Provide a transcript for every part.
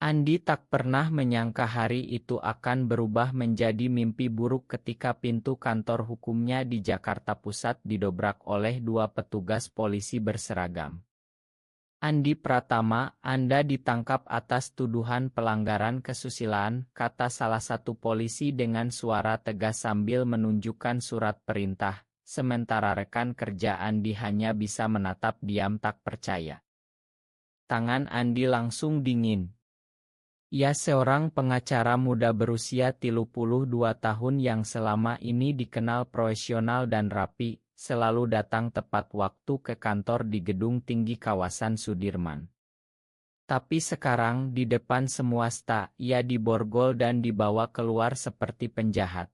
Andi tak pernah menyangka hari itu akan berubah menjadi mimpi buruk ketika pintu kantor hukumnya di Jakarta Pusat didobrak oleh dua petugas polisi berseragam. Andi Pratama, Anda ditangkap atas tuduhan pelanggaran kesusilaan, kata salah satu polisi dengan suara tegas sambil menunjukkan surat perintah, sementara rekan kerja Andi hanya bisa menatap diam tak percaya. Tangan Andi langsung dingin. Ia seorang pengacara muda berusia 32 tahun yang selama ini dikenal profesional dan rapi, selalu datang tepat waktu ke kantor di gedung tinggi kawasan Sudirman. Tapi sekarang di depan semua staf, ia diborgol dan dibawa keluar seperti penjahat.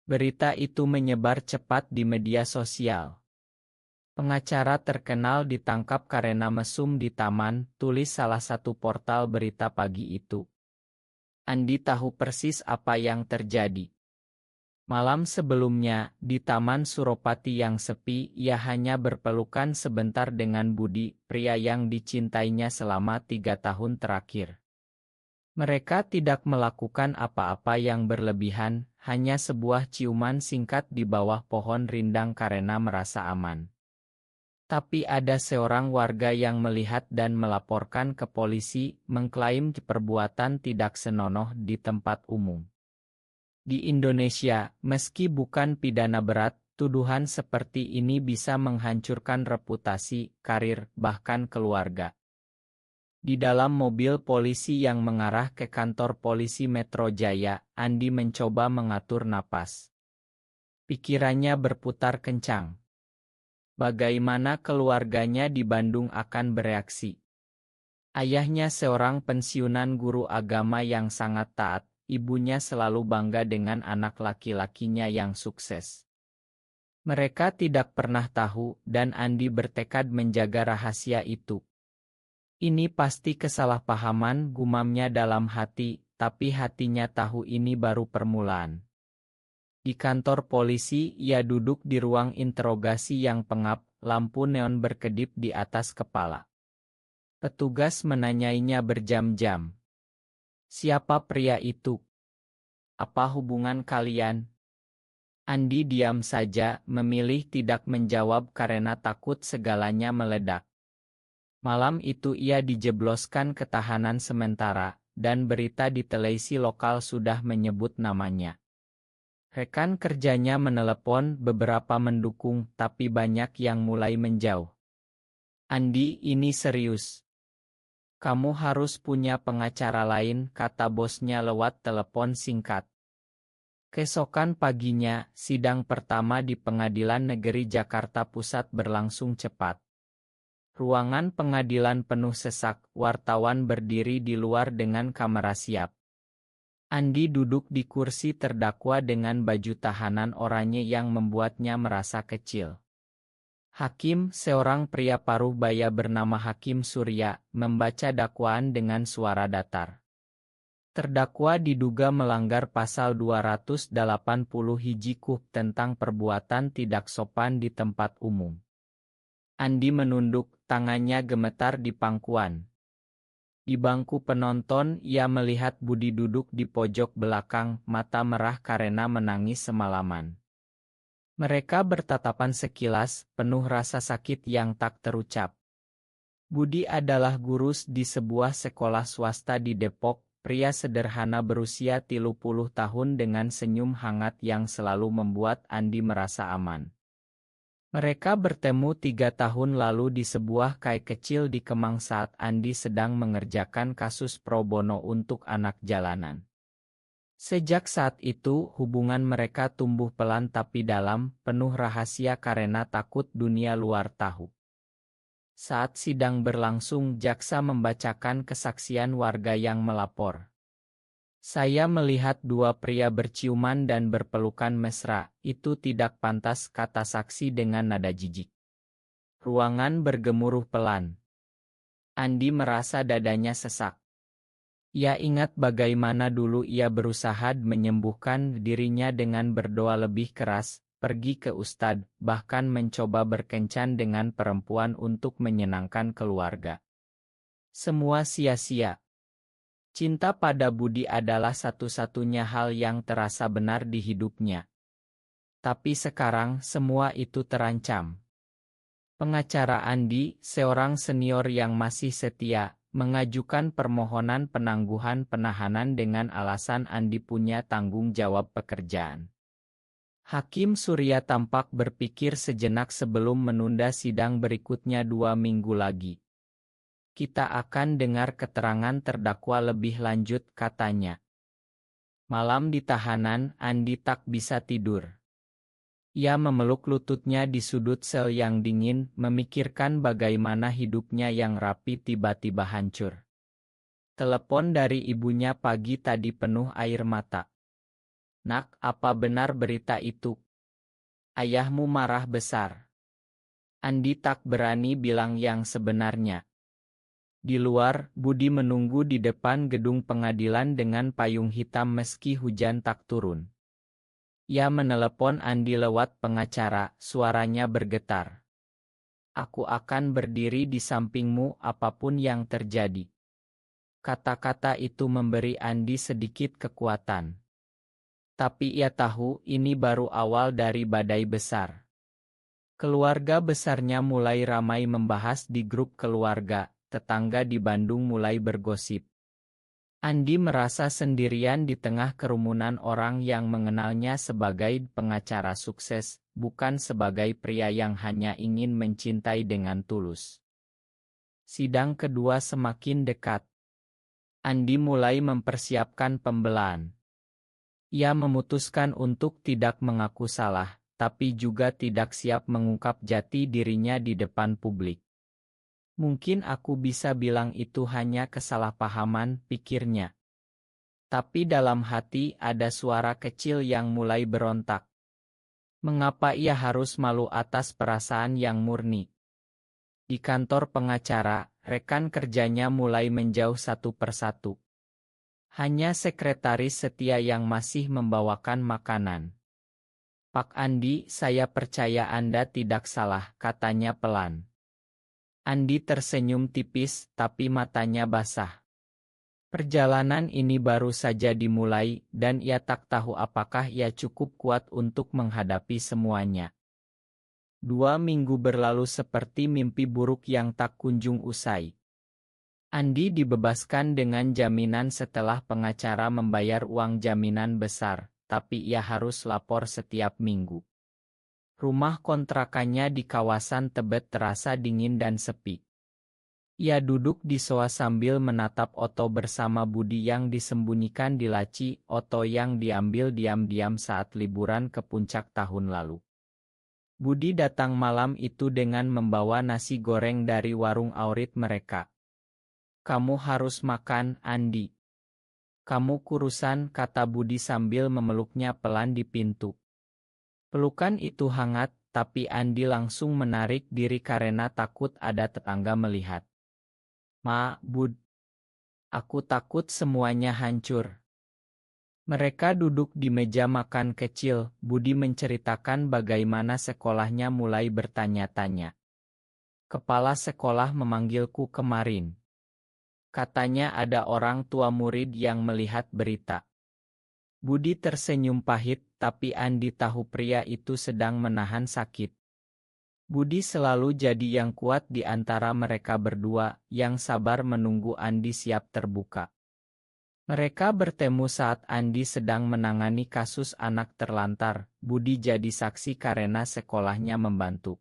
Berita itu menyebar cepat di media sosial. Pengacara terkenal ditangkap karena mesum di taman, tulis salah satu portal berita pagi itu. Andi tahu persis apa yang terjadi. Malam sebelumnya, di Taman Suropati yang sepi, ia hanya berpelukan sebentar dengan Budi, pria yang dicintainya selama 3 tahun terakhir. Mereka tidak melakukan apa-apa yang berlebihan, hanya sebuah ciuman singkat di bawah pohon rindang karena merasa aman. Tapi ada seorang warga yang melihat dan melaporkan ke polisi, mengklaim perbuatan tidak senonoh di tempat umum. Di Indonesia, meski bukan pidana berat, tuduhan seperti ini bisa menghancurkan reputasi, karir, bahkan keluarga. Di dalam mobil polisi yang mengarah ke kantor polisi Metro Jaya, Andi mencoba mengatur napas. Pikirannya berputar kencang. Bagaimana keluarganya di Bandung akan bereaksi? Ayahnya seorang pensiunan guru agama yang sangat taat, ibunya selalu bangga dengan anak laki-lakinya yang sukses. Mereka tidak pernah tahu, dan Andi bertekad menjaga rahasia itu. Ini pasti kesalahpahaman, gumamnya dalam hati, tapi hatinya tahu ini baru permulaan. Di kantor polisi, ia duduk di ruang interogasi yang pengap, lampu neon berkedip di atas kepala. Petugas menanyainya berjam-jam. Siapa pria itu? Apa hubungan kalian? Andi diam saja, memilih tidak menjawab karena takut segalanya meledak. Malam itu ia dijebloskan ke tahanan sementara, dan berita di televisi lokal sudah menyebut namanya. Rekan kerjanya menelepon, beberapa mendukung, tapi banyak yang mulai menjauh. Andi, ini serius. Kamu harus punya pengacara lain, kata bosnya lewat telepon singkat. Keesokan paginya, sidang pertama di Pengadilan Negeri Jakarta Pusat berlangsung cepat. Ruangan pengadilan penuh sesak, wartawan berdiri di luar dengan kamera siap. Andi duduk di kursi terdakwa dengan baju tahanan oranye yang membuatnya merasa kecil. Hakim, seorang pria paruh baya bernama Hakim Surya, membaca dakwaan dengan suara datar. Terdakwa diduga melanggar pasal 280 hiji KUH tentang perbuatan tidak sopan di tempat umum. Andi menunduk, tangannya gemetar di pangkuan. Di bangku penonton, ia melihat Budi duduk di pojok belakang, mata merah karena menangis semalaman. Mereka bertatapan sekilas, penuh rasa sakit yang tak terucap. Budi adalah guru di sebuah sekolah swasta di Depok, pria sederhana berusia 30 tahun dengan senyum hangat yang selalu membuat Andi merasa aman. Mereka bertemu 3 tahun lalu di sebuah kai kecil di Kemang saat Andi sedang mengerjakan kasus pro bono untuk anak jalanan. Sejak saat itu, hubungan mereka tumbuh pelan tapi dalam, penuh rahasia karena takut dunia luar tahu. Saat sidang berlangsung, jaksa membacakan kesaksian warga yang melapor. Saya melihat dua pria berciuman dan berpelukan mesra, itu tidak pantas, kata saksi dengan nada jijik. Ruangan bergemuruh pelan. Andi merasa dadanya sesak. Ia ingat bagaimana dulu ia berusaha menyembuhkan dirinya dengan berdoa lebih keras, pergi ke ustadz, bahkan mencoba berkencan dengan perempuan untuk menyenangkan keluarga. Semua sia-sia. Cinta pada Budi adalah satu-satunya hal yang terasa benar di hidupnya. Tapi sekarang semua itu terancam. Pengacara Andi, seorang senior yang masih setia, mengajukan permohonan penangguhan penahanan dengan alasan Andi punya tanggung jawab pekerjaan. Hakim Surya tampak berpikir sejenak sebelum menunda sidang berikutnya 2 minggu lagi. Kita akan dengar keterangan terdakwa lebih lanjut, katanya. Malam di tahanan, Andi tak bisa tidur. Ia memeluk lututnya di sudut sel yang dingin, memikirkan bagaimana hidupnya yang rapi tiba-tiba hancur. Telepon dari ibunya pagi tadi penuh air mata. Nak, apa benar berita itu? Ayahmu marah besar. Andi tak berani bilang yang sebenarnya. Di luar, Budi menunggu di depan gedung pengadilan dengan payung hitam meski hujan tak turun. Ia menelepon Andi lewat pengacara, suaranya bergetar. Aku akan berdiri di sampingmu apapun yang terjadi. Kata-kata itu memberi Andi sedikit kekuatan. Tapi ia tahu ini baru awal dari badai besar. Keluarga besarnya mulai ramai membahas di grup keluarga. Tetangga di Bandung mulai bergosip. Andi merasa sendirian di tengah kerumunan orang yang mengenalnya sebagai pengacara sukses, bukan sebagai pria yang hanya ingin mencintai dengan tulus. Sidang kedua semakin dekat. Andi mulai mempersiapkan pembelaan. Ia memutuskan untuk tidak mengaku salah, tapi juga tidak siap mengungkap jati dirinya di depan publik. Mungkin aku bisa bilang itu hanya kesalahpahaman, pikirnya. Tapi dalam hati ada suara kecil yang mulai berontak. Mengapa ia harus malu atas perasaan yang murni? Di kantor pengacara, rekan kerjanya mulai menjauh satu persatu. Hanya sekretaris setia yang masih membawakan makanan. Pak Andi, saya percaya Anda tidak salah, katanya pelan. Andi tersenyum tipis, tapi matanya basah. Perjalanan ini baru saja dimulai, dan ia tak tahu apakah ia cukup kuat untuk menghadapi semuanya. 2 minggu berlalu seperti mimpi buruk yang tak kunjung usai. Andi dibebaskan dengan jaminan setelah pengacara membayar uang jaminan besar, tapi ia harus lapor setiap minggu. Rumah kontrakannya di kawasan Tebet terasa dingin dan sepi. Ia duduk di sofa sambil menatap Oto bersama Budi yang disembunyikan di laci, Oto yang diambil diam-diam saat liburan ke puncak tahun lalu. Budi datang malam itu dengan membawa nasi goreng dari warung Aurit mereka. Kamu harus makan, Andi. Kamu kurusan, kata Budi sambil memeluknya pelan di pintu. Pelukan itu hangat, tapi Andi langsung menarik diri karena takut ada tetangga melihat. Bud. Aku takut semuanya hancur. Mereka duduk di meja makan kecil, Budi menceritakan bagaimana sekolahnya mulai bertanya-tanya. Kepala sekolah memanggilku kemarin. Katanya ada orang tua murid yang melihat berita. Budi tersenyum pahit, tapi Andi tahu pria itu sedang menahan sakit. Budi selalu jadi yang kuat di antara mereka berdua, yang sabar menunggu Andi siap terbuka. Mereka bertemu saat Andi sedang menangani kasus anak terlantar. Budi jadi saksi karena sekolahnya membantu.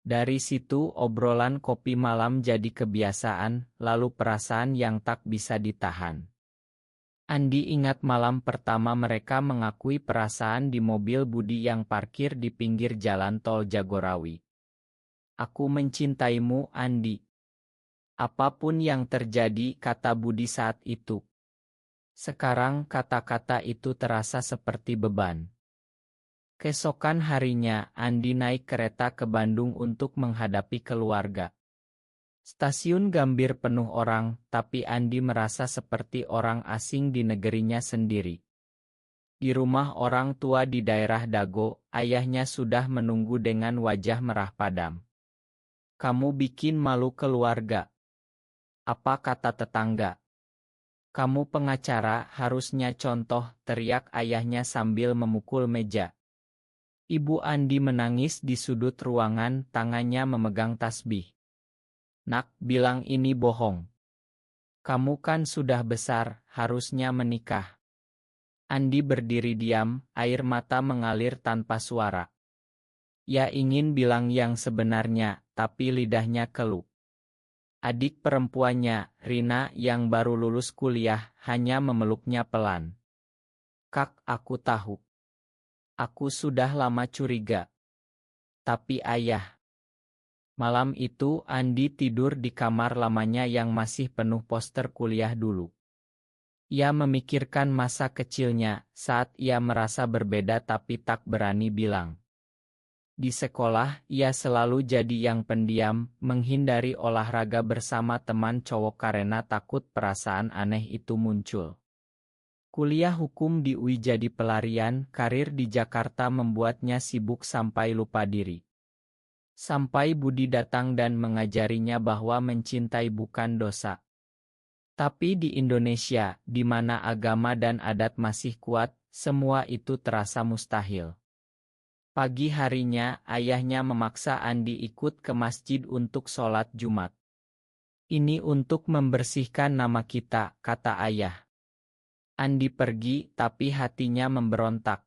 Dari situ obrolan kopi malam jadi kebiasaan, lalu perasaan yang tak bisa ditahan. Andi ingat malam pertama mereka mengakui perasaan di mobil Budi yang parkir di pinggir jalan tol Jagorawi. Aku mencintaimu, Andi. Apapun yang terjadi, kata Budi saat itu. Sekarang kata-kata itu terasa seperti beban. Keesokan harinya, Andi naik kereta ke Bandung untuk menghadapi keluarga. Stasiun Gambir penuh orang, tapi Andi merasa seperti orang asing di negerinya sendiri. Di rumah orang tua di daerah Dago, ayahnya sudah menunggu dengan wajah merah padam. Kamu bikin malu keluarga. Apa kata tetangga? Kamu pengacara harusnya contoh, teriak ayahnya sambil memukul meja. Ibu Andi menangis di sudut ruangan, tangannya memegang tasbih. Nak, bilang ini bohong. Kamu kan sudah besar, harusnya menikah. Andi berdiri diam, air mata mengalir tanpa suara. Ia ingin bilang yang sebenarnya, tapi lidahnya keluh. Adik perempuannya, Rina, yang baru lulus kuliah, hanya memeluknya pelan. Kak, aku tahu. Aku sudah lama curiga. Tapi ayah. Malam itu Andi tidur di kamar lamanya yang masih penuh poster kuliah dulu. Ia memikirkan masa kecilnya, saat ia merasa berbeda tapi tak berani bilang. Di sekolah, ia selalu jadi yang pendiam, menghindari olahraga bersama teman cowok karena takut perasaan aneh itu muncul. Kuliah hukum di UI jadi pelarian, karir di Jakarta membuatnya sibuk sampai lupa diri. Sampai Budi datang dan mengajarinya bahwa mencintai bukan dosa. Tapi di Indonesia, di mana agama dan adat masih kuat, semua itu terasa mustahil. Pagi harinya, ayahnya memaksa Andi ikut ke masjid untuk sholat Jumat. Ini untuk membersihkan nama kita, kata ayah. Andi pergi, tapi hatinya memberontak.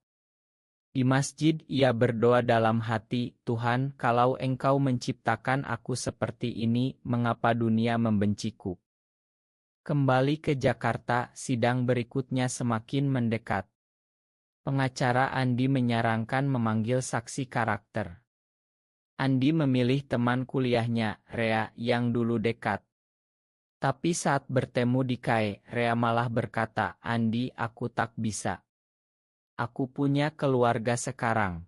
Di masjid ia berdoa dalam hati, Tuhan, kalau Engkau menciptakan aku seperti ini, mengapa dunia membenciku? Kembali ke Jakarta, sidang berikutnya semakin mendekat. Pengacara Andi menyarankan memanggil saksi karakter. Andi memilih teman kuliahnya, Rea, yang dulu dekat. Tapi saat bertemu di KAE, Rea malah berkata, Andi, aku tak bisa. Aku punya keluarga sekarang.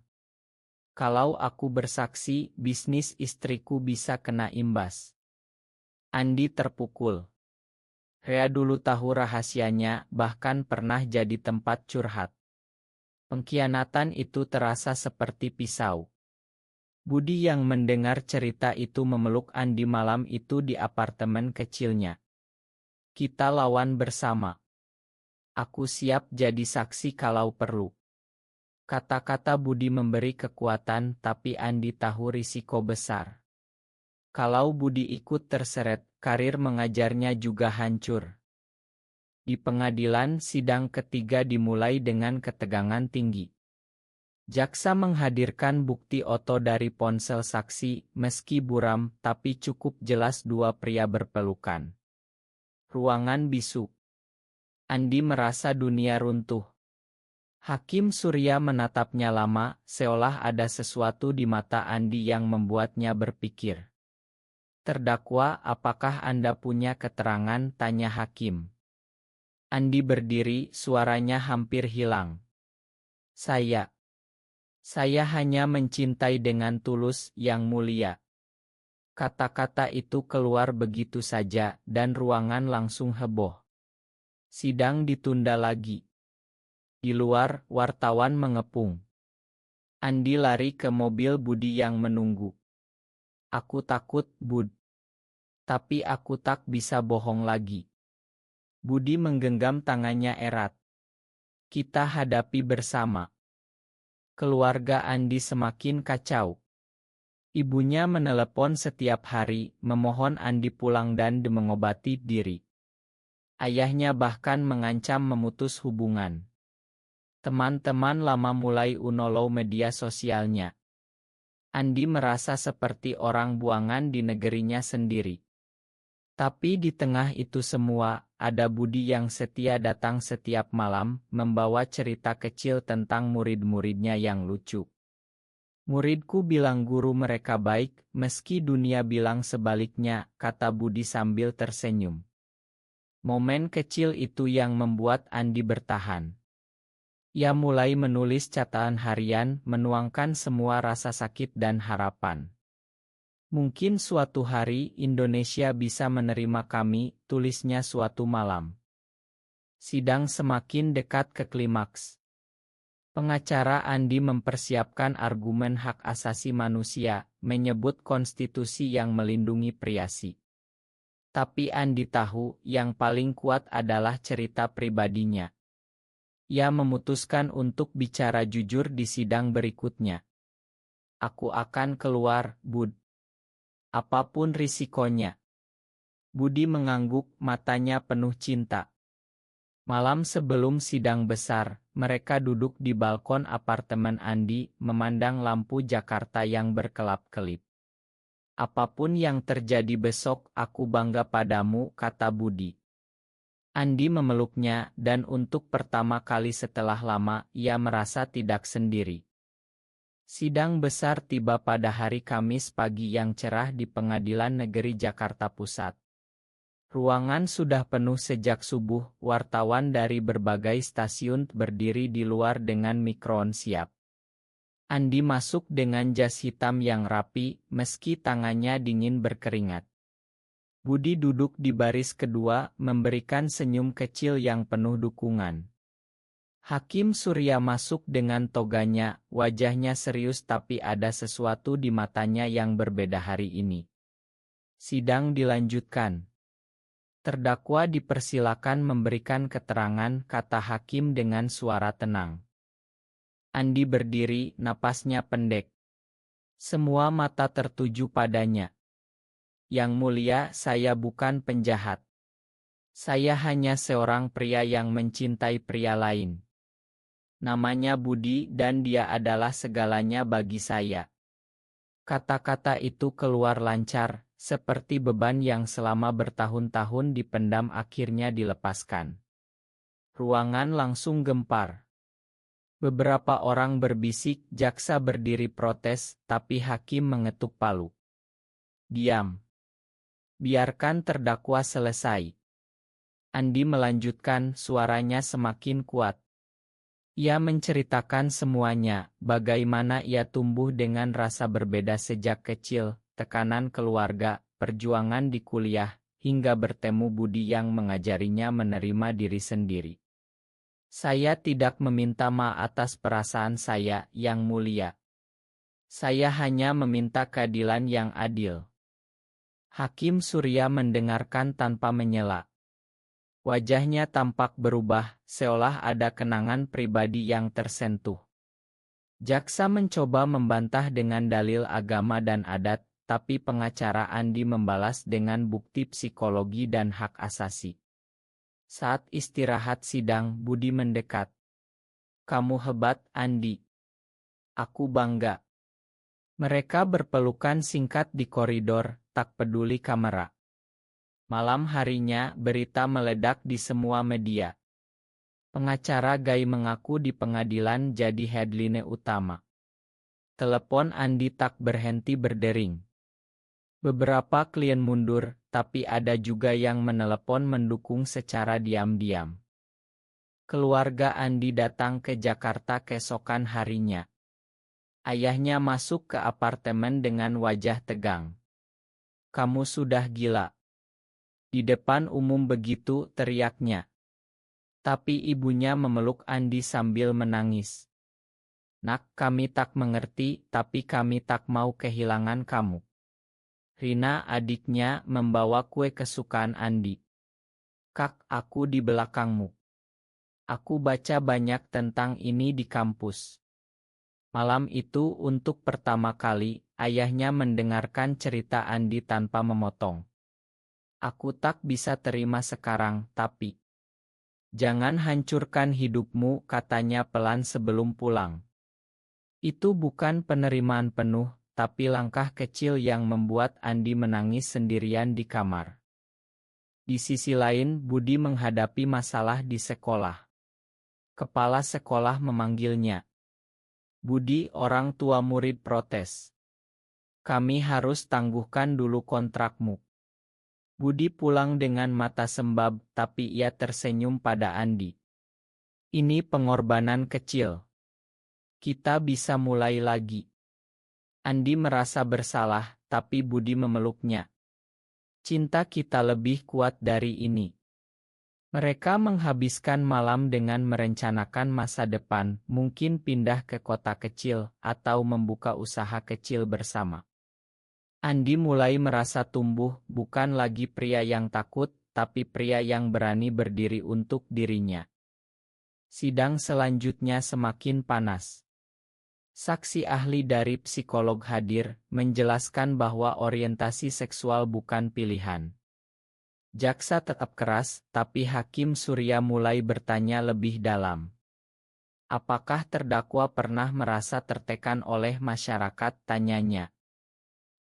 Kalau aku bersaksi, bisnis istriku bisa kena imbas. Andi terpukul. Rea dulu tahu rahasianya, bahkan pernah jadi tempat curhat. Pengkhianatan itu terasa seperti pisau. Budi yang mendengar cerita itu memeluk Andi malam itu di apartemen kecilnya. Kita lawan bersama. Aku siap jadi saksi kalau perlu. Kata-kata Budi memberi kekuatan, tapi Andi tahu risiko besar. Kalau Budi ikut terseret, karir mengajarnya juga hancur. Di pengadilan, sidang ketiga dimulai dengan ketegangan tinggi. Jaksa menghadirkan bukti foto dari ponsel saksi, meski buram, tapi cukup jelas dua pria berpelukan. Ruangan bisu. Andi merasa dunia runtuh. Hakim Surya menatapnya lama, seolah ada sesuatu di mata Andi yang membuatnya berpikir. Terdakwa, apakah Anda punya keterangan? Tanya hakim. Andi berdiri, suaranya hampir hilang. Saya hanya mencintai dengan tulus, Yang Mulia. Kata-kata itu keluar begitu saja, dan ruangan langsung heboh. Sidang ditunda lagi. Di luar, wartawan mengepung. Andi lari ke mobil Budi yang menunggu. Aku takut, Bud. Tapi aku tak bisa bohong lagi. Budi menggenggam tangannya erat. Kita hadapi bersama. Keluarga Andi semakin kacau. Ibunya menelepon setiap hari, memohon Andi pulang dan mengobati diri. Ayahnya bahkan mengancam memutus hubungan. Teman-teman lama mulai unfollow media sosialnya. Andi merasa seperti orang buangan di negerinya sendiri. Tapi di tengah itu semua, ada Budi yang setia datang setiap malam, membawa cerita kecil tentang murid-muridnya yang lucu. Muridku bilang guru mereka baik, meski dunia bilang sebaliknya, kata Budi sambil tersenyum. Momen kecil itu yang membuat Andi bertahan. Ia mulai menulis catatan harian, menuangkan semua rasa sakit dan harapan. Mungkin suatu hari Indonesia bisa menerima kami, tulisnya suatu malam. Sidang semakin dekat ke klimaks. Pengacara Andi mempersiapkan argumen hak asasi manusia, menyebut konstitusi yang melindungi priasi. Tapi Andi tahu yang paling kuat adalah cerita pribadinya. Ia memutuskan untuk bicara jujur di sidang berikutnya. Aku akan keluar, Bud. Apapun risikonya. Budi mengangguk, matanya penuh cinta. Malam sebelum sidang besar, mereka duduk di balkon apartemen Andi, memandang lampu Jakarta yang berkelap-kelip. Apapun yang terjadi besok, aku bangga padamu, kata Budi. Andi memeluknya, dan untuk pertama kali setelah lama, ia merasa tidak sendiri. Sidang besar tiba pada hari Kamis pagi yang cerah di Pengadilan Negeri Jakarta Pusat. Ruangan sudah penuh sejak subuh, wartawan dari berbagai stasiun berdiri di luar dengan mikrofon siap. Andi masuk dengan jas hitam yang rapi, meski tangannya dingin berkeringat. Budi duduk di baris kedua, memberikan senyum kecil yang penuh dukungan. Hakim Surya masuk dengan toganya, wajahnya serius tapi ada sesuatu di matanya yang berbeda hari ini. Sidang dilanjutkan. Terdakwa dipersilakan memberikan keterangan, kata hakim dengan suara tenang. Andi berdiri, napasnya pendek. Semua mata tertuju padanya. Yang mulia, saya bukan penjahat. Saya hanya seorang pria yang mencintai pria lain. Namanya Budi dan dia adalah segalanya bagi saya. Kata-kata itu keluar lancar, seperti beban yang selama bertahun-tahun dipendam akhirnya dilepaskan. Ruangan langsung gempar. Beberapa orang berbisik, jaksa berdiri protes, tapi hakim mengetuk palu. Diam. Biarkan terdakwa selesai. Andi melanjutkan, suaranya semakin kuat. Ia menceritakan semuanya, bagaimana ia tumbuh dengan rasa berbeda sejak kecil, tekanan keluarga, perjuangan di kuliah, hingga bertemu Budi yang mengajarinya menerima diri sendiri. Saya tidak meminta maaf atas perasaan saya, Yang Mulia. Saya hanya meminta keadilan yang adil. Hakim Surya mendengarkan tanpa menyela. Wajahnya tampak berubah, seolah ada kenangan pribadi yang tersentuh. Jaksa mencoba membantah dengan dalil agama dan adat, tapi pengacara Andi membalas dengan bukti psikologi dan hak asasi. Saat istirahat sidang, Budi mendekat. Kamu hebat, Andi. Aku bangga. Mereka berpelukan singkat di koridor, tak peduli kamera. Malam harinya, berita meledak di semua media. Pengacara Gai mengaku di pengadilan jadi headline utama. Telepon Andi tak berhenti berdering. Beberapa klien mundur, tapi ada juga yang menelepon mendukung secara diam-diam. Keluarga Andi datang ke Jakarta keesokan harinya. Ayahnya masuk ke apartemen dengan wajah tegang. Kamu sudah gila. Di depan umum begitu, teriaknya. Tapi ibunya memeluk Andi sambil menangis. Nak, kami tak mengerti, tapi kami tak mau kehilangan kamu. Rina, adiknya, membawa kue kesukaan Andi. Kak, aku di belakangmu. Aku baca banyak tentang ini di kampus. Malam itu untuk pertama kali, ayahnya mendengarkan cerita Andi tanpa memotong. Aku tak bisa terima sekarang, tapi... Jangan hancurkan hidupmu, katanya pelan sebelum pulang. Itu bukan penerimaan penuh, tapi langkah kecil yang membuat Andi menangis sendirian di kamar. Di sisi lain, Budi menghadapi masalah di sekolah. Kepala sekolah memanggilnya. Budi, orang tua murid protes. Kami harus tangguhkan dulu kontrakmu. Budi pulang dengan mata sembab, tapi ia tersenyum pada Andi. Ini pengorbanan kecil. Kita bisa mulai lagi. Andi merasa bersalah, tapi Budi memeluknya. Cinta kita lebih kuat dari ini. Mereka menghabiskan malam dengan merencanakan masa depan, mungkin pindah ke kota kecil, atau membuka usaha kecil bersama. Andi mulai merasa tumbuh, bukan lagi pria yang takut, tapi pria yang berani berdiri untuk dirinya. Sidang selanjutnya semakin panas. Saksi ahli dari psikolog hadir, menjelaskan bahwa orientasi seksual bukan pilihan. Jaksa tetap keras, tapi Hakim Surya mulai bertanya lebih dalam. Apakah terdakwa pernah merasa tertekan oleh masyarakat, tanyanya.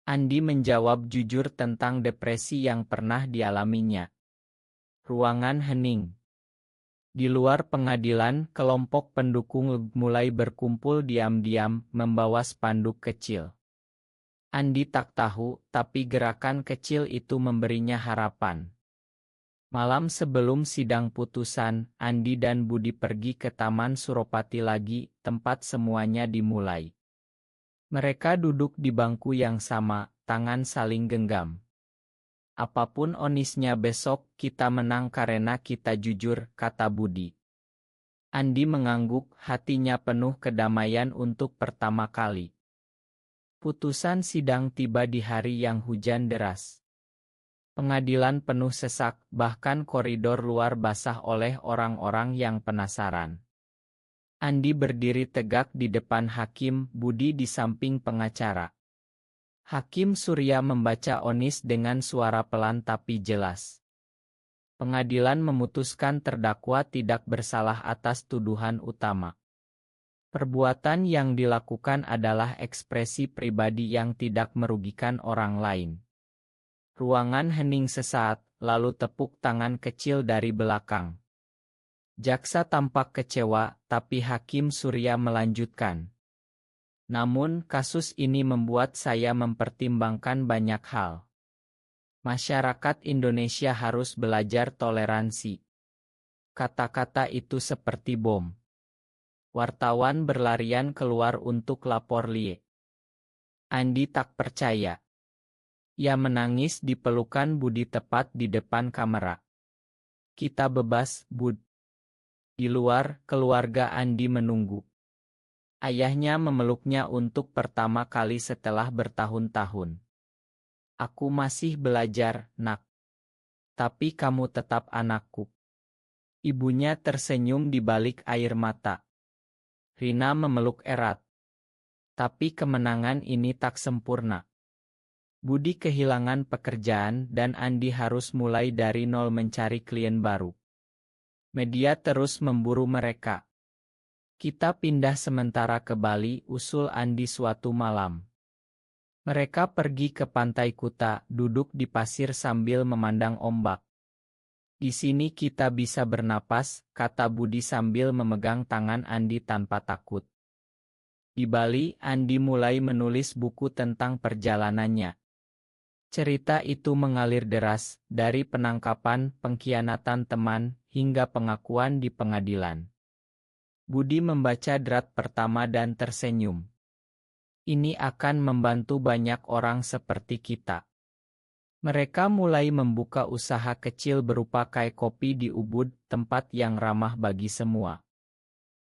Andi menjawab jujur tentang depresi yang pernah dialaminya. Ruangan hening. Di luar pengadilan, kelompok pendukung mulai berkumpul diam-diam, membawa spanduk kecil. Andi tak tahu, tapi gerakan kecil itu memberinya harapan. Malam sebelum sidang putusan, Andi dan Budi pergi ke Taman Suropati lagi, tempat semuanya dimulai. Mereka duduk di bangku yang sama, tangan saling genggam. Apapun onisnya besok, kita menang karena kita jujur, kata Budi. Andi mengangguk, hatinya penuh kedamaian untuk pertama kali. Putusan sidang tiba di hari yang hujan deras. Pengadilan penuh sesak, bahkan koridor luar basah oleh orang-orang yang penasaran. Andi berdiri tegak di depan hakim, Budi di samping pengacara. Hakim Surya membaca vonis dengan suara pelan tapi jelas. Pengadilan memutuskan terdakwa tidak bersalah atas tuduhan utama. Perbuatan yang dilakukan adalah ekspresi pribadi yang tidak merugikan orang lain. Ruangan hening sesaat, lalu tepuk tangan kecil dari belakang. Jaksa tampak kecewa, tapi Hakim Surya melanjutkan. Namun, kasus ini membuat saya mempertimbangkan banyak hal. Masyarakat Indonesia harus belajar toleransi. Kata-kata itu seperti bom. Wartawan berlarian keluar untuk lapor Lie. Andi tak percaya. Ia menangis di pelukan Budi tepat di depan kamera. Kita bebas, Bud. Di luar, keluarga Andi menunggu. Ayahnya memeluknya untuk pertama kali setelah bertahun-tahun. Aku masih belajar, nak. Tapi kamu tetap anakku. Ibunya tersenyum di balik air mata. Rina memeluk erat. Tapi kemenangan ini tak sempurna. Budi kehilangan pekerjaan dan Andi harus mulai dari nol mencari klien baru. Media terus memburu mereka. Kita pindah sementara ke Bali, usul Andi suatu malam. Mereka pergi ke pantai Kuta, duduk di pasir sambil memandang ombak. Di sini kita bisa bernapas, kata Budi sambil memegang tangan Andi tanpa takut. Di Bali, Andi mulai menulis buku tentang perjalanannya. Cerita itu mengalir deras, dari penangkapan, pengkhianatan teman, hingga pengakuan di pengadilan. Budi membaca draft pertama dan tersenyum. Ini akan membantu banyak orang seperti kita. Mereka mulai membuka usaha kecil berupa kedai kopi di Ubud, tempat yang ramah bagi semua.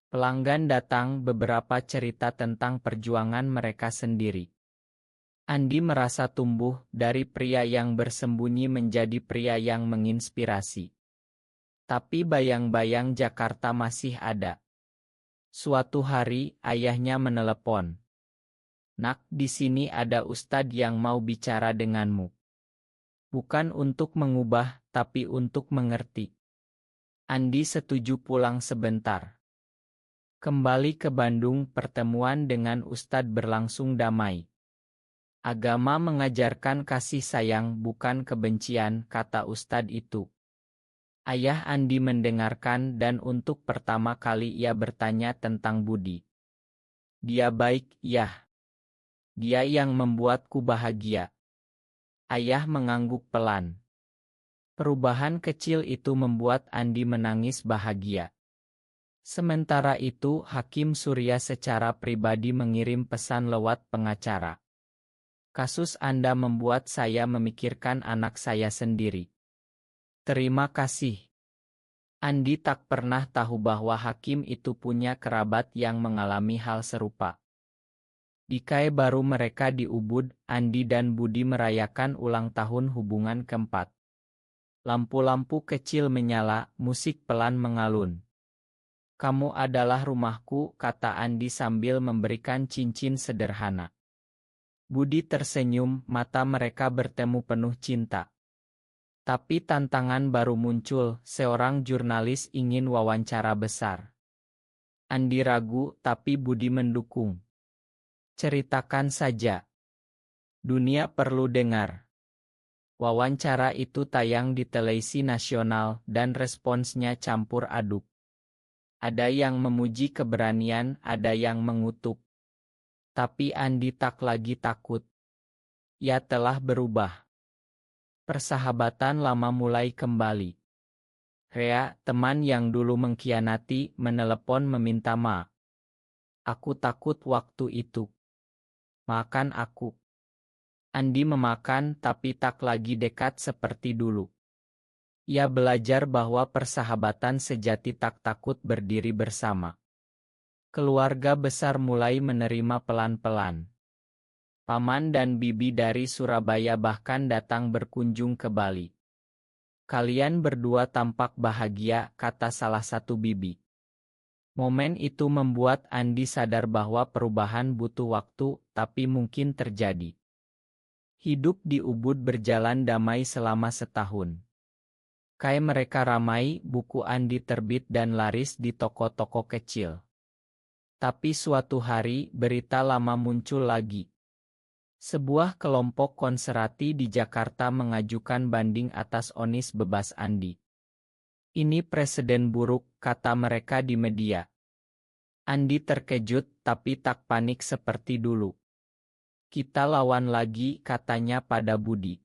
Pelanggan datang, beberapa cerita tentang perjuangan mereka sendiri. Andi merasa tumbuh dari pria yang bersembunyi menjadi pria yang menginspirasi. Tapi bayang-bayang Jakarta masih ada. Suatu hari, ayahnya menelepon. Nak, di sini ada ustadz yang mau bicara denganmu. Bukan untuk mengubah, tapi untuk mengerti. Andi setuju pulang sebentar. Kembali ke Bandung, pertemuan dengan ustadz berlangsung damai. Agama mengajarkan kasih sayang, bukan kebencian, kata ustadz itu. Ayah Andi mendengarkan dan untuk pertama kali ia bertanya tentang Budi. Dia baik, ya. Dia yang membuatku bahagia. Ayah mengangguk pelan. Perubahan kecil itu membuat Andi menangis bahagia. Sementara itu, Hakim Surya secara pribadi mengirim pesan lewat pengacara. Kasus Anda membuat saya memikirkan anak saya sendiri. Terima kasih. Andi tak pernah tahu bahwa hakim itu punya kerabat yang mengalami hal serupa. Di KAE baru mereka di Ubud, Andi dan Budi merayakan ulang tahun hubungan keempat. Lampu-lampu kecil menyala, musik pelan mengalun. Kamu adalah rumahku, kata Andi sambil memberikan cincin sederhana. Budi tersenyum, mata mereka bertemu penuh cinta. Tapi tantangan baru muncul, seorang jurnalis ingin wawancara besar. Andi ragu, tapi Budi mendukung. Ceritakan saja. Dunia perlu dengar. Wawancara itu tayang di televisi nasional dan responsnya campur aduk. Ada yang memuji keberanian, ada yang mengutuk. Tapi Andi tak lagi takut. Ia telah berubah. Persahabatan lama mulai kembali. Rea, teman yang dulu mengkhianati, menelepon meminta maaf. Aku takut waktu itu. Makan aku. Andi memakan tapi tak lagi dekat seperti dulu. Ia belajar bahwa persahabatan sejati tak takut berdiri bersama. Keluarga besar mulai menerima pelan-pelan. Paman dan bibi dari Surabaya bahkan datang berkunjung ke Bali. Kalian berdua tampak bahagia, kata salah satu bibi. Momen itu membuat Andi sadar bahwa perubahan butuh waktu, tapi mungkin terjadi. Hidup di Ubud berjalan damai selama setahun. KAE mereka ramai, buku Andi terbit dan laris di toko-toko kecil. Tapi suatu hari, berita lama muncul lagi. Sebuah kelompok konserati di Jakarta mengajukan banding atas vonis bebas Andi. Ini presiden buruk, kata mereka di media. Andi terkejut, tapi tak panik seperti dulu. Kita lawan lagi, katanya pada Budi.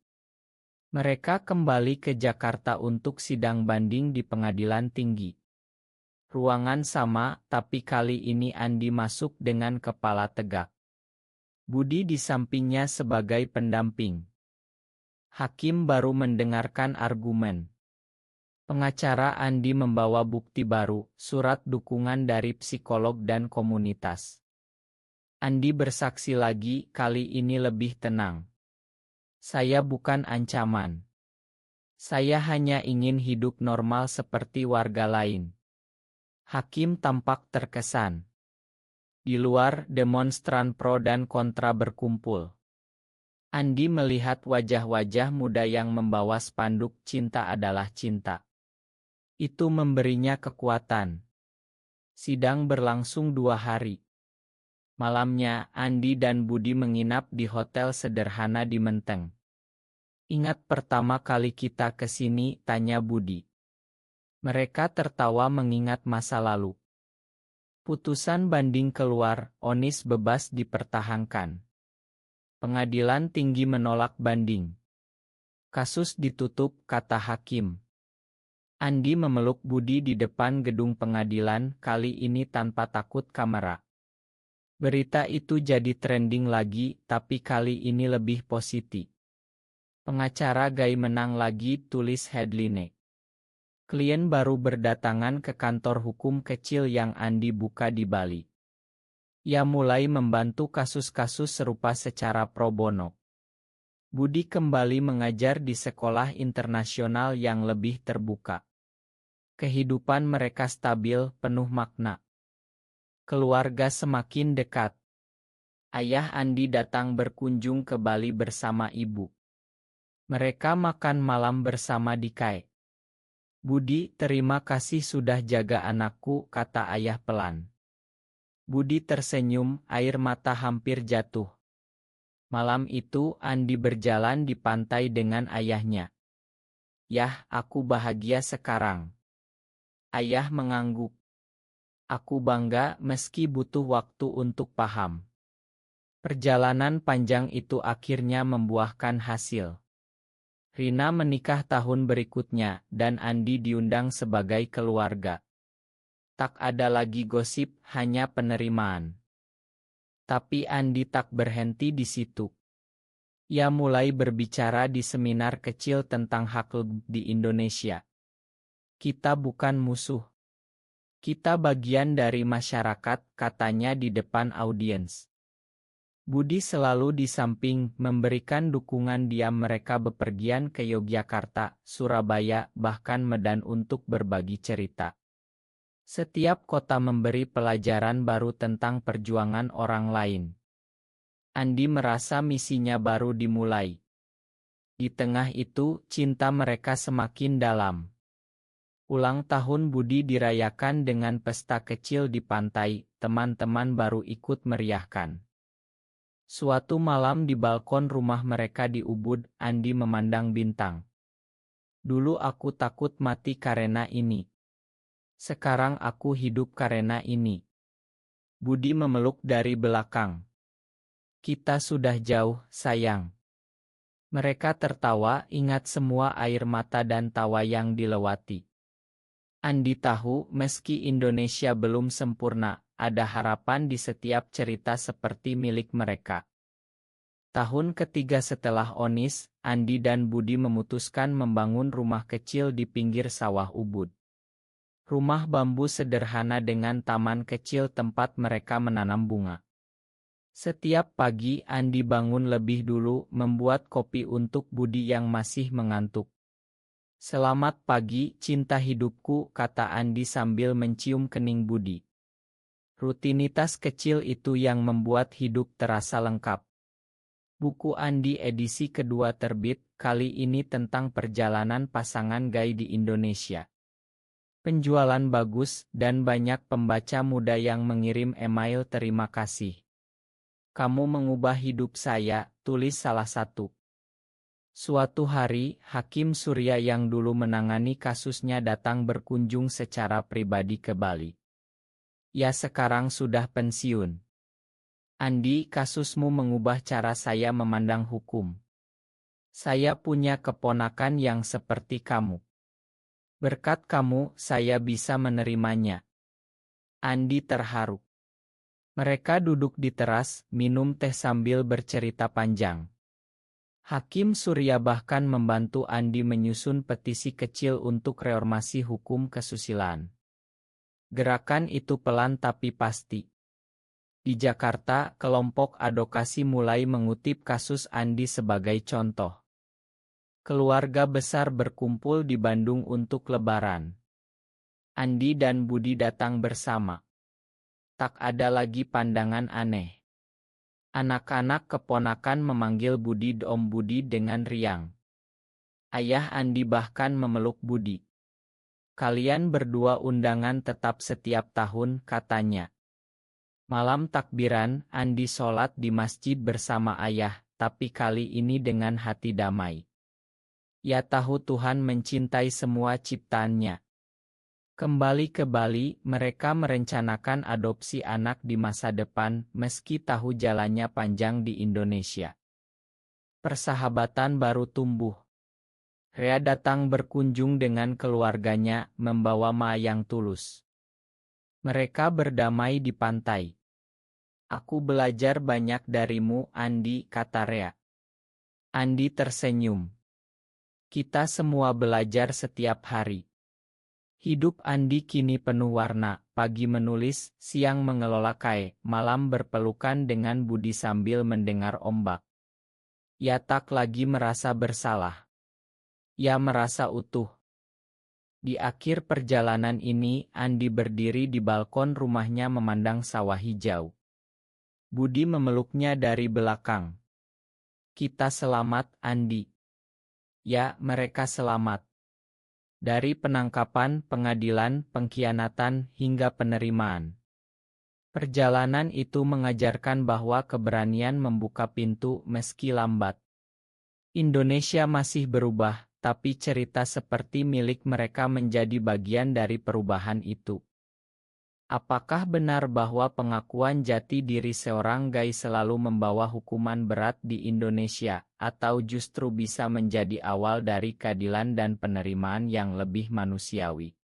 Mereka kembali ke Jakarta untuk sidang banding di pengadilan tinggi. Ruangan sama, tapi kali ini Andi masuk dengan kepala tegak. Budi di sampingnya sebagai pendamping. Hakim baru mendengarkan argumen. Pengacara Andi membawa bukti baru, surat dukungan dari psikolog dan komunitas. Andi bersaksi lagi, kali ini lebih tenang. Saya bukan ancaman. Saya hanya ingin hidup normal seperti warga lain. Hakim tampak terkesan. Di luar, demonstran pro dan kontra berkumpul. Andi melihat wajah-wajah muda yang membawa spanduk "Cinta adalah Cinta". Itu memberinya kekuatan. Sidang berlangsung 2 hari. Malamnya, Andi dan Budi menginap di hotel sederhana di Menteng. Ingat pertama kali kita ke sini, tanya Budi. Mereka tertawa mengingat masa lalu. Putusan banding keluar, vonis bebas dipertahankan. Pengadilan tinggi menolak banding. Kasus ditutup, kata hakim. Andi memeluk Budi di depan gedung pengadilan, kali ini tanpa takut kamera. Berita itu jadi trending lagi, tapi kali ini lebih positif. Pengacara Gai menang lagi, tulis headline. Klien baru berdatangan ke kantor hukum kecil yang Andi buka di Bali. Ia mulai membantu kasus-kasus serupa secara pro bono. Budi kembali mengajar di sekolah internasional yang lebih terbuka. Kehidupan mereka stabil, penuh makna. Keluarga semakin dekat. Ayah Andi datang berkunjung ke Bali bersama ibu. Mereka makan malam bersama di KAE. Budi, terima kasih sudah jaga anakku, kata ayah pelan. Budi tersenyum, air mata hampir jatuh. Malam itu Andi berjalan di pantai dengan ayahnya. Yah, aku bahagia sekarang. Ayah mengangguk. Aku bangga meski butuh waktu untuk paham. Perjalanan panjang itu akhirnya membuahkan hasil. Rina menikah tahun berikutnya, dan Andi diundang sebagai keluarga. Tak ada lagi gosip, hanya penerimaan. Tapi Andi tak berhenti di situ. Ia mulai berbicara di seminar kecil tentang hak di Indonesia. Kita bukan musuh. Kita bagian dari masyarakat, katanya di depan audiens. Budi selalu di samping, memberikan dukungan diam mereka bepergian ke Yogyakarta, Surabaya, bahkan Medan untuk berbagi cerita. Setiap kota memberi pelajaran baru tentang perjuangan orang lain. Andi merasa misinya baru dimulai. Di tengah itu, cinta mereka semakin dalam. Ulang tahun Budi dirayakan dengan pesta kecil di pantai, teman-teman baru ikut meriahkan. Suatu malam di balkon rumah mereka di Ubud, Andi memandang bintang. Dulu aku takut mati karena ini. Sekarang aku hidup karena ini. Budi memeluk dari belakang. Kita sudah jauh, sayang. Mereka tertawa, ingat semua air mata dan tawa yang dilewati. Andi tahu, meski Indonesia belum sempurna, ada harapan di setiap cerita seperti milik mereka. Tahun ketiga setelah Onis, Andi dan Budi memutuskan membangun rumah kecil di pinggir sawah Ubud. Rumah bambu sederhana dengan taman kecil tempat mereka menanam bunga. Setiap pagi Andi bangun lebih dulu membuat kopi untuk Budi yang masih mengantuk. Selamat pagi, cinta hidupku, kata Andi sambil mencium kening Budi. Rutinitas kecil itu yang membuat hidup terasa lengkap. Buku Andi edisi kedua terbit, kali ini tentang perjalanan pasangan gay di Indonesia. Penjualan bagus, dan banyak pembaca muda yang mengirim email terima kasih. Kamu mengubah hidup saya, tulis salah satu. Suatu hari, Hakim Surya yang dulu menangani kasusnya datang berkunjung secara pribadi ke Bali. Ya sekarang sudah pensiun. Andi, kasusmu mengubah cara saya memandang hukum. Saya punya keponakan yang seperti kamu. Berkat kamu, saya bisa menerimanya. Andi terharu. Mereka duduk di teras, minum teh sambil bercerita panjang. Hakim Surya bahkan membantu Andi menyusun petisi kecil untuk reformasi hukum kesusilaan. Gerakan itu pelan tapi pasti. Di Jakarta, kelompok advokasi mulai mengutip kasus Andi sebagai contoh. Keluarga besar berkumpul di Bandung untuk Lebaran. Andi dan Budi datang bersama. Tak ada lagi pandangan aneh. Anak-anak keponakan memanggil Budi Om Budi dengan riang. Ayah Andi bahkan memeluk Budi. Kalian berdua undangan tetap setiap tahun, katanya. Malam takbiran, Andi sholat di masjid bersama ayah, tapi kali ini dengan hati damai. Ya tahu Tuhan mencintai semua ciptaannya. Kembali ke Bali, mereka merencanakan adopsi anak di masa depan, meski tahu jalannya panjang di Indonesia. Persahabatan baru tumbuh. Rea datang berkunjung dengan keluarganya, membawa Ma yang tulus. Mereka berdamai di pantai. Aku belajar banyak darimu, Andi, kata Rea. Andi tersenyum. Kita semua belajar setiap hari. Hidup Andi kini penuh warna, pagi menulis, siang mengelola KAE, malam berpelukan dengan Budi sambil mendengar ombak. Ya tak lagi merasa bersalah. Ya merasa utuh. Di akhir perjalanan ini, Andi berdiri di balkon rumahnya memandang sawah hijau. Budi memeluknya dari belakang. Kita selamat, Andi. Ya, mereka selamat. Dari penangkapan, pengadilan, pengkhianatan, hingga penerimaan. Perjalanan itu mengajarkan bahwa keberanian membuka pintu meski lambat. Indonesia masih berubah, tapi cerita seperti milik mereka menjadi bagian dari perubahan itu. Apakah benar bahwa pengakuan jati diri seorang gay selalu membawa hukuman berat di Indonesia, atau justru bisa menjadi awal dari keadilan dan penerimaan yang lebih manusiawi?